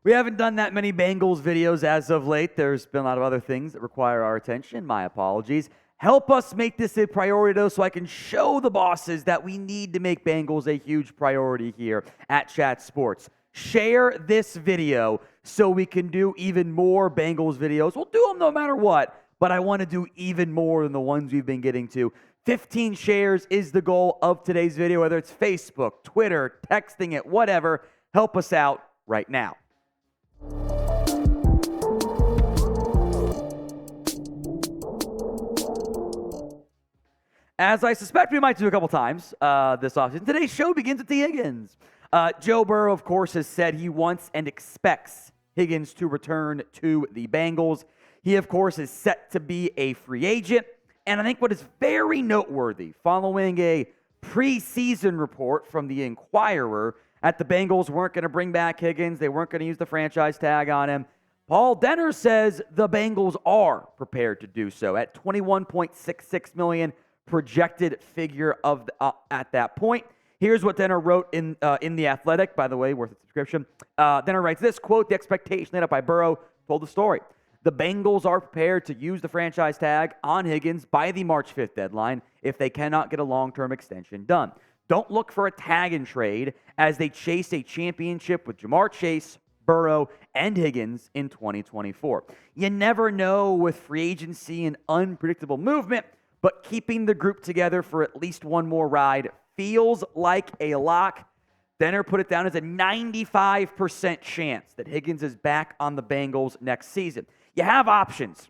We haven't done that many Bengals videos as of late. There's been a lot of other things that require our attention. My apologies. Help us make this a priority, though, so I can show the bosses that we need to make Bengals a huge priority here at Chat Sports. Share this video so we can do even more Bengals videos. We'll do them no matter what, but I want to do even more than the ones we've been getting to. 15 shares is the goal of today's video, whether it's Facebook, Twitter, texting it, whatever. Help us out right now. As I suspect we might do a couple times this offseason, today's show begins with Tee Higgins. Joe Burrow, of course, has said he wants and expects Higgins to return to the Bengals. He, of course, is set to be a free agent. And I think what is very noteworthy, following a preseason report from the Inquirer that the Bengals weren't going to bring back Higgins, they weren't going to use the franchise tag on him, Paul Dehner says the Bengals are prepared to do so at $21.66 million projected figure of at that point. Here's what Dehner wrote in The Athletic, by the way, worth a subscription. Dehner writes this, quote, "The expectation laid out by Burrow told the story. The Bengals are prepared to use the franchise tag on Higgins by the March 5th deadline if they cannot get a long-term extension done. Don't look for a tag and trade as they chase a championship with Jamar Chase, Burrow, and Higgins in 2024. You never know with free agency and unpredictable movement, but keeping the group together for at least one more ride feels like a lock." Dehner put it down as a 95% chance that Higgins is back on the Bengals next season. You have options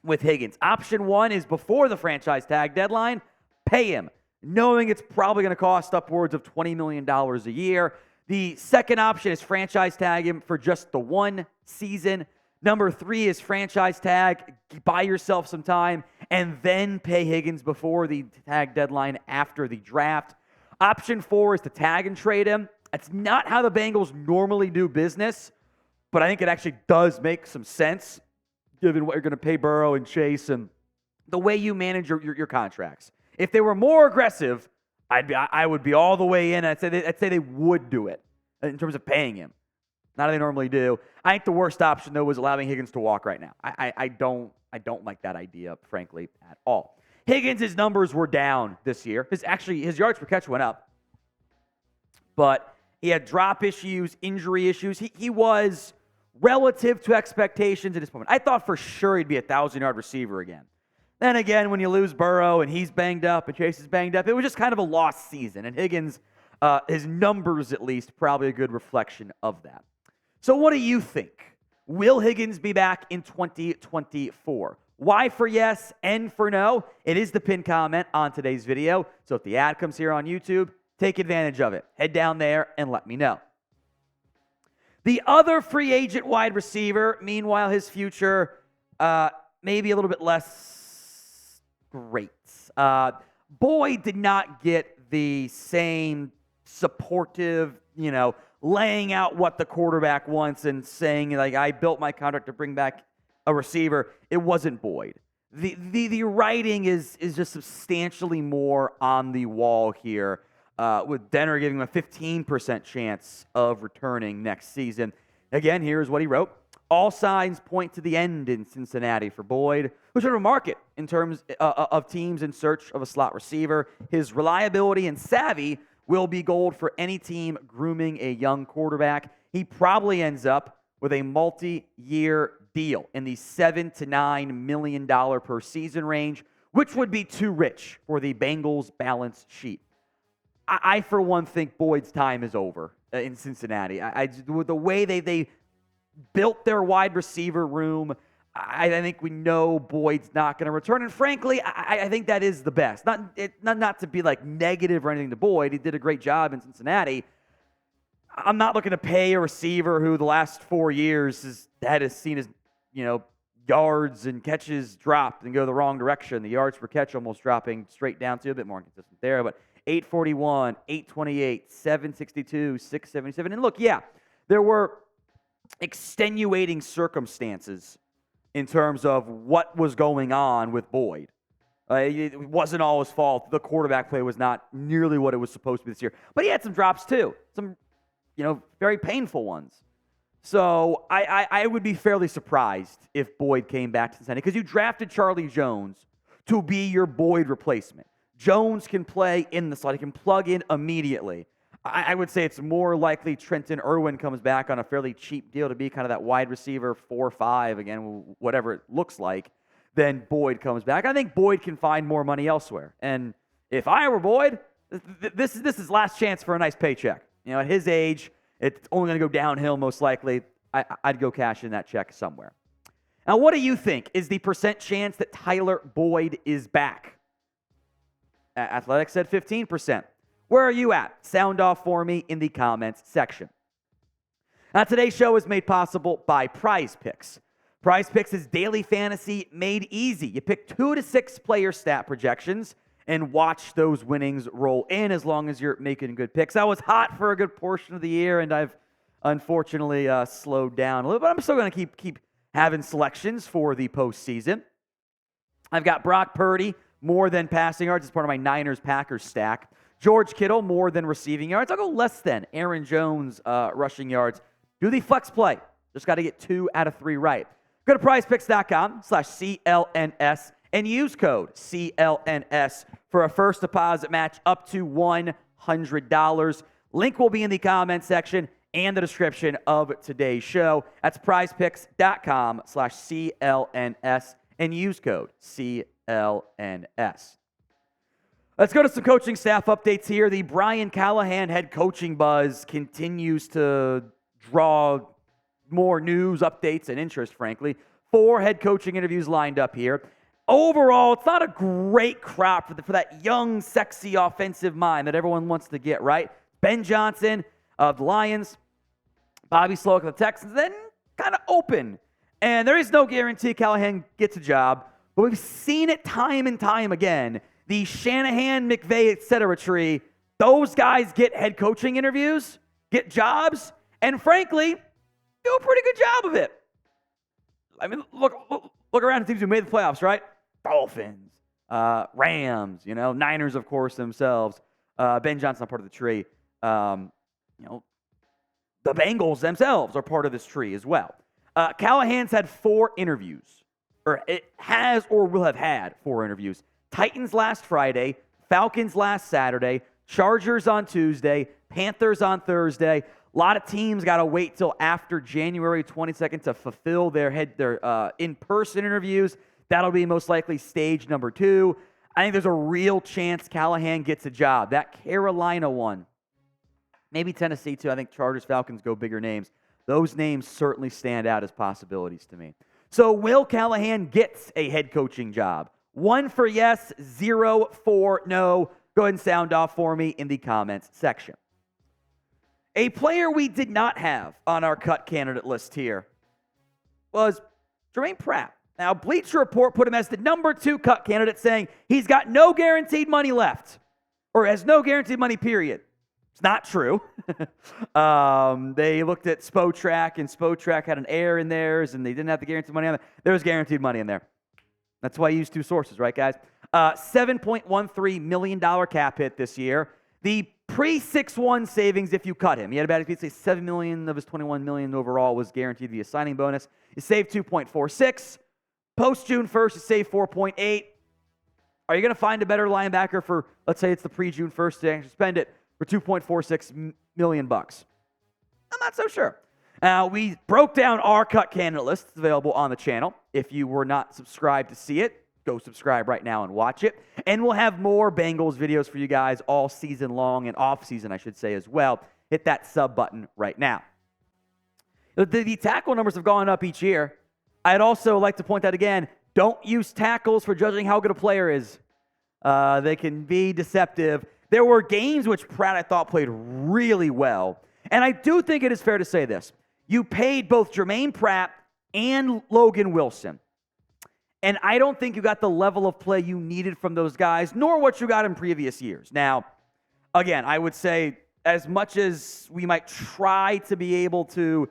with Higgins. Option one is before the franchise tag deadline, pay him, knowing it's probably going to cost upwards of $20 million a year. The second option is franchise tag him for just the one season. Number three is franchise tag, buy yourself some time, and then pay Higgins before the tag deadline after the draft. Option four is to tag and trade him. That's not how the Bengals normally do business, but I think it actually does make some sense given what you're going to pay Burrow and Chase and the way you manage your contracts. If they were more aggressive, I would be all the way in. I'd say they would do it in terms of paying him. Not how they normally do. I think the worst option, though, was allowing Higgins to walk right now. I don't like that idea, frankly, at all. Higgins' numbers were down this year. His yards per catch went up. But he had drop issues, injury issues. He was relative to expectations at this point. I thought for sure he'd be a 1,000-yard receiver again. Then again, when you lose Burrow and he's banged up and Chase is banged up, it was just kind of a lost season. And Higgins, his numbers at least, probably a good reflection of that. So what do you think? Will Higgins be back in 2024? Y for yes, N for no. It is the pinned comment on today's video. So if the ad comes here on YouTube, take advantage of it. Head down there and let me know. The other free agent wide receiver, meanwhile, his future maybe a little bit less great. Boyd did not get the same supportive, laying out what the quarterback wants and saying, like, I built my contract to bring back a receiver. It wasn't Boyd. The writing is just substantially more on the wall here, with Dehner giving him a 15% chance of returning next season. Again, here's what he wrote. All signs point to the end in Cincinnati for Boyd, who's sort of a market in terms of teams in search of a slot receiver. His reliability and savvy will be gold for any team grooming a young quarterback. He probably ends up with a multi-year deal in the $7 to $9 million per season range, which would be too rich for the Bengals' balance sheet. I for one, think Boyd's time is over in Cincinnati. The way they built their wide receiver room, I think we know Boyd's not going to return. And frankly, I think that is the best. Not to be like negative or anything to Boyd. He did a great job in Cincinnati. I'm not looking to pay a receiver who the last 4 years has seen his yards and catches drop and go the wrong direction. The yards per catch almost dropping straight down to a bit more consistent there. But 841, 828, 762, 677. And look, yeah, there were extenuating circumstances in terms of what was going on with Boyd. It wasn't all his fault. The quarterback play was not nearly what it was supposed to be this year. But he had some drops too. Some, very painful ones. So I would be fairly surprised if Boyd came back to Cincinnati because you drafted Charlie Jones to be your Boyd replacement. Jones can play in the slot. He can plug in immediately. I would say it's more likely Trenton Irwin comes back on a fairly cheap deal to be kind of that wide receiver 4-5, again, whatever it looks like, than Boyd comes back. I think Boyd can find more money elsewhere. And if I were Boyd, this is last chance for a nice paycheck. At his age, it's only going to go downhill most likely. I'd go cash in that check somewhere. Now, what do you think is the percent chance that Tyler Boyd is back? Athletics said 15%. Where are you at? Sound off for me in the comments section. Now, today's show is made possible by Prize Picks. Prize Picks is daily fantasy made easy. You pick 2 to 6 player stat projections and watch those winnings roll in as long as you're making good picks. I was hot for a good portion of the year, and I've unfortunately slowed down a little, but I'm still going to keep having selections for the postseason. I've got Brock Purdy, more than passing yards as part of my Niners-Packers stack. George Kittle, more than receiving yards. I'll go less than Aaron Jones rushing yards. Do the flex play. Just got to get 2 out of 3 right. Go to prizepicks.com/CLNS and use code CLNS for a first deposit match up to $100. Link will be in the comment section and the description of today's show. That's prizepicks.com/CLNS and use code CLNS. Let's go to some coaching staff updates here. The Brian Callahan head coaching buzz continues to draw more news, updates, and interest, frankly. 4 head coaching interviews lined up here. Overall, it's not a great crop for that young, sexy offensive mind that everyone wants to get, right? Ben Johnson of the Lions, Bobby Slowick of the Texans, then kind of open. And there is no guarantee Callahan gets a job, but we've seen it time and time again. The Shanahan, McVay, etc. tree, those guys get head coaching interviews, get jobs, and frankly, do a pretty good job of it. I mean, look around at teams who made the playoffs, right? Dolphins, Rams, Niners, of course, themselves. Ben Johnson, part of the tree. The Bengals themselves are part of this tree as well. Callahan's had 4 interviews, or it has or will have had 4 interviews. Titans last Friday, Falcons last Saturday, Chargers on Tuesday, Panthers on Thursday. A lot of teams got to wait till after January 22nd to fulfill their in-person interviews. That'll be most likely stage number 2. I think there's a real chance Callahan gets a job. That Carolina one, maybe Tennessee too. I think Chargers, Falcons go bigger names. Those names certainly stand out as possibilities to me. So will Callahan get a head coaching job? 1 for yes, 0 for no. Go ahead and sound off for me in the comments section. A player we did not have on our cut candidate list here was Germaine Pratt. Now, Bleacher Report put him as the number 2 cut candidate, saying he's got no guaranteed money left, or has no guaranteed money, period. It's not true. They looked at Spotrac, and Spotrac had an error in theirs, and they didn't have the guaranteed money on there. There was guaranteed money in there. That's why I use 2 sources, right, guys? $7.13 million cap hit this year. The pre-6-1 savings, if you cut him, he had about, if you'd say $7 million of his $21 million overall was guaranteed via signing bonus. You saved 2.46. Post-June 1st, you saved 4.8. Are you going to find a better linebacker for, let's say it's the pre-June 1st to actually spend it for $2.46 million bucks? I'm not so sure. We broke down our cut candidate list. It's available on the channel. If you were not subscribed to see it, go subscribe right now and watch it. And we'll have more Bengals videos for you guys all season long and off season, I should say, as well. Hit that sub button right now. The tackle numbers have gone up each year. I'd also like to point out again, don't use tackles for judging how good a player is. They can be deceptive. There were games which Pratt, I thought, played really well. And I do think it is fair to say this. You paid both Germaine Pratt and Logan Wilson. And I don't think you got the level of play you needed from those guys, nor what you got in previous years. Now, again, I would say as much as we might try to be able to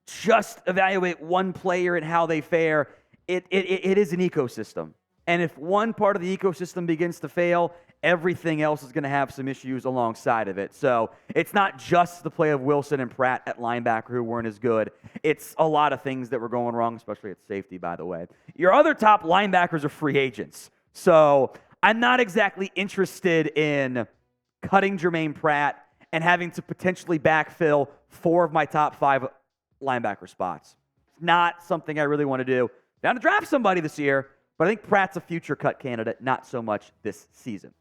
just evaluate one player and how they fare, it is an ecosystem. And if one part of the ecosystem begins to fail, everything else is going to have some issues alongside of it. So it's not just the play of Wilson and Pratt at linebacker who weren't as good. It's a lot of things that were going wrong, especially at safety, by the way. Your other top linebackers are free agents. So I'm not exactly interested in cutting Germaine Pratt and having to potentially backfill 4 of my top 5 linebacker spots. It's not something I really want to do. Down to draft somebody this year, but I think Pratt's a future cut candidate, not so much this season.